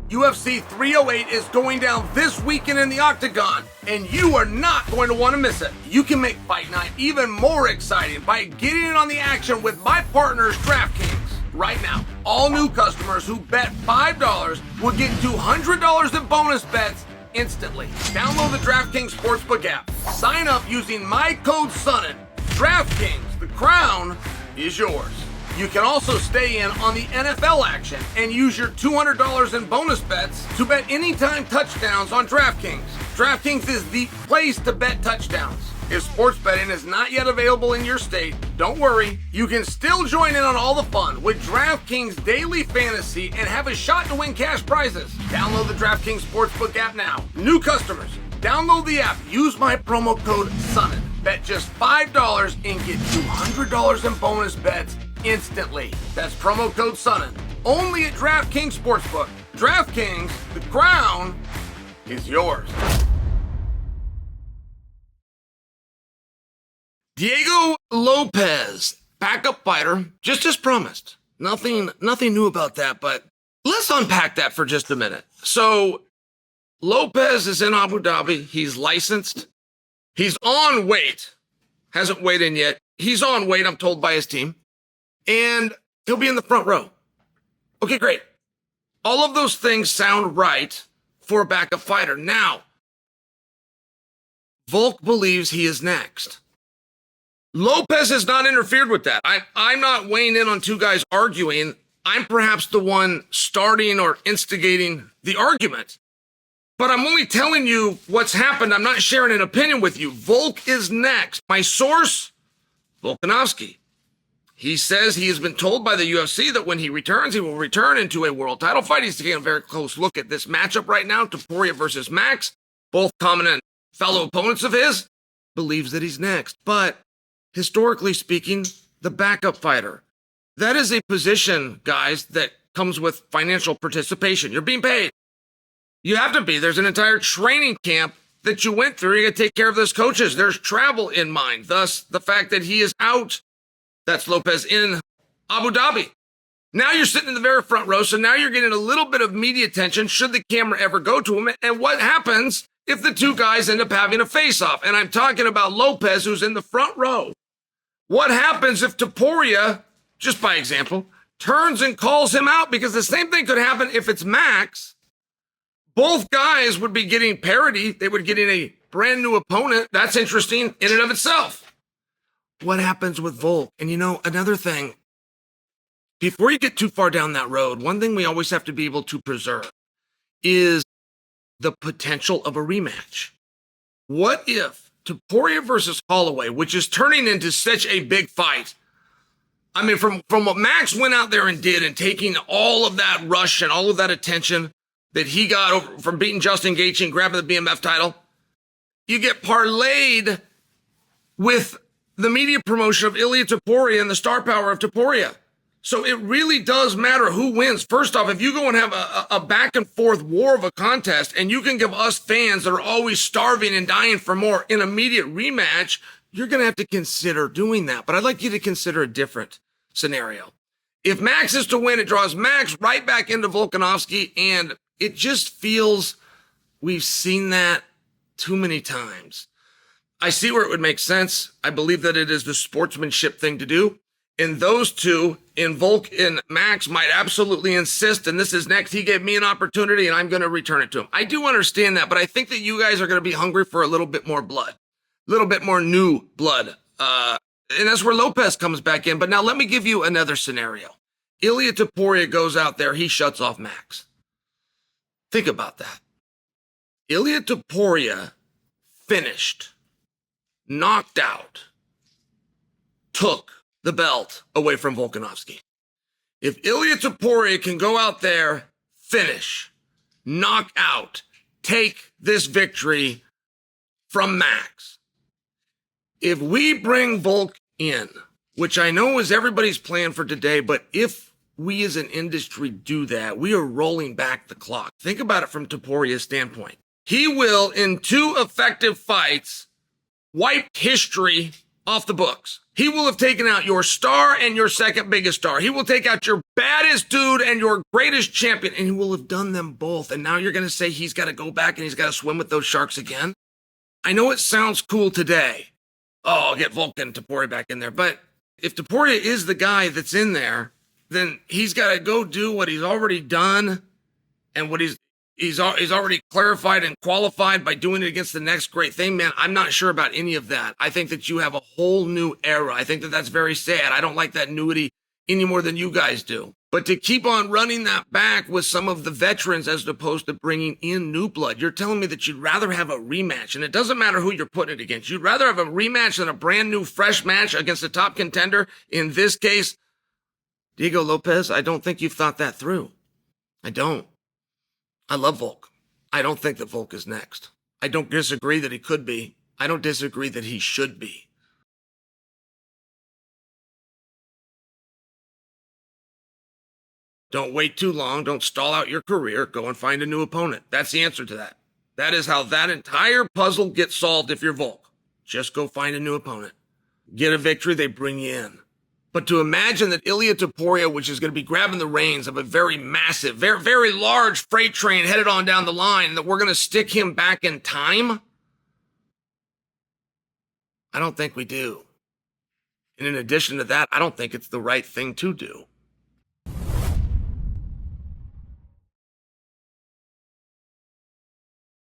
UFC 308 is going down this weekend in the Octagon, and you are not going to want to miss it. You can make Fight Night even more exciting by getting in on the action with my partners, DraftKings. Right now, all new customers who bet $5 will get $200 in bonus bets instantly. Download the DraftKings Sportsbook app. Sign up using my code Sonnen. DraftKings, the crown is yours. You can also stay in on the NFL action and use your $200 in bonus bets to bet anytime touchdowns on DraftKings. DraftKings is the place to bet touchdowns. If sports betting is not yet available in your state, don't worry. You can still join in on all the fun with DraftKings Daily Fantasy and have a shot to win cash prizes. Download the DraftKings Sportsbook app now. New customers, download the app. Use my promo code SONNEN. Bet just $5 and get $200 in bonus bets instantly. That's promo code SONNEN. Only at DraftKings Sportsbook. DraftKings, the crown is yours. Diego Lopes, backup fighter, just as promised. Nothing new about that, but let's unpack that for just a minute. So Lopes is in Abu Dhabi. He's licensed. He's on weight. Hasn't weighed in yet. He's on weight, I'm told, by his team. And he'll be in the front row. Okay, great. All of those things sound right for a backup fighter. Now, Volk believes he is next. Lopes has not interfered with that. I'm not weighing in on two guys arguing. I'm perhaps the one starting or instigating the argument. But I'm only telling you what's happened. I'm not sharing an opinion with you. Volk is next. My source, Volkanovski. He says he has been told by the UFC that when he returns, he will return into a world title fight. He's taking a very close look at this matchup right now, Topuria versus Max, both common and fellow opponents of his, believes that he's next. But historically speaking, the backup fighter, that is a position, guys, that comes with financial participation. You're being paid. You have to be. There's an entire training camp that you went through. You got to take care of those coaches. There's travel in mind. Thus, the fact that he is out, that's Lopes in Abu Dhabi. Now you're sitting in the very front row, so now you're getting a little bit of media attention should the camera ever go to him. And what happens if the two guys end up having a face-off? And I'm talking about Lopes, who's in the front row. What happens if Topuria, just by example, turns and calls him out? Because the same thing could happen if it's Max. Both guys would be getting parity. They would get in a brand new opponent. That's interesting in and of itself. What happens with Volk? And another thing, before you get too far down that road, one thing we always have to be able to preserve is the potential of a rematch. What if Topuria versus Holloway, which is turning into such a big fight? I mean, from what Max went out there and did and taking all of that rush and all of that attention that he got over from beating Justin Gaethje and grabbing the BMF title, you get parlayed with the media promotion of Ilia Topuria and the star power of Topuria. So it really does matter who wins. First off, if you go and have a back and forth war of a contest and you can give us fans that are always starving and dying for more an immediate rematch, you're going to have to consider doing that. But I'd like you to consider a different scenario. If Max is to win, it draws Max right back into Volkanovski, and it just feels we've seen that too many times. I see where it would make sense. I believe that it is the sportsmanship thing to do. And those two, in Volk and Max, might absolutely insist, and this is next. He gave me an opportunity, and I'm going to return it to him. I do understand that, but I think that you guys are going to be hungry for a little bit more blood, a little bit more new blood. And that's where Lopes comes back in. But now let me give you another scenario. Ilia Topuria goes out there. He shuts off Max. Think about that. Ilia Topuria finished, knocked out, took the belt away from Volkanovski. If Ilia Topuria can go out there, finish, knock out, take this victory from Max. If we bring Volk in, which I know is everybody's plan for today, but if we as an industry do that, we are rolling back the clock. Think about it from Topuria's standpoint. He will, in 2 effective fights, wipe history off the books. He will have taken out your star and your second biggest star. He will take out your baddest dude and your greatest champion, and he will have done them both. And now you're going to say he's got to go back and he's got to swim with those sharks again? I know it sounds cool today. Oh, I'll get Volk and Topuria back in there. But if Topuria is the guy that's in there, then he's got to go do what he's already done and what he's already clarified and qualified by doing it against the next great thing. Man, I'm not sure about any of that. I think that you have a whole new era. I think that that's very sad. I don't like that nudity any more than you guys do. But to keep on running that back with some of the veterans as opposed to bringing in new blood, you're telling me that you'd rather have a rematch. And it doesn't matter who you're putting it against. You'd rather have a rematch than a brand new fresh match against a top contender. In this case, Diego Lopes, I don't think you've thought that through. I don't. I love Volk. I don't think that Volk is next. I don't disagree that he could be. I don't disagree that he should be. Don't wait too long. Don't stall out your career. Go and find a new opponent. That's the answer to that. That is how that entire puzzle gets solved if you're Volk. Just go find a new opponent. Get a victory, they bring you in. But to imagine that Ilia Topuria, which is going to be grabbing the reins of a very massive, very, very large freight train headed on down the line, that we're going to stick him back in time? I don't think we do. And in addition to that, I don't think it's the right thing to do.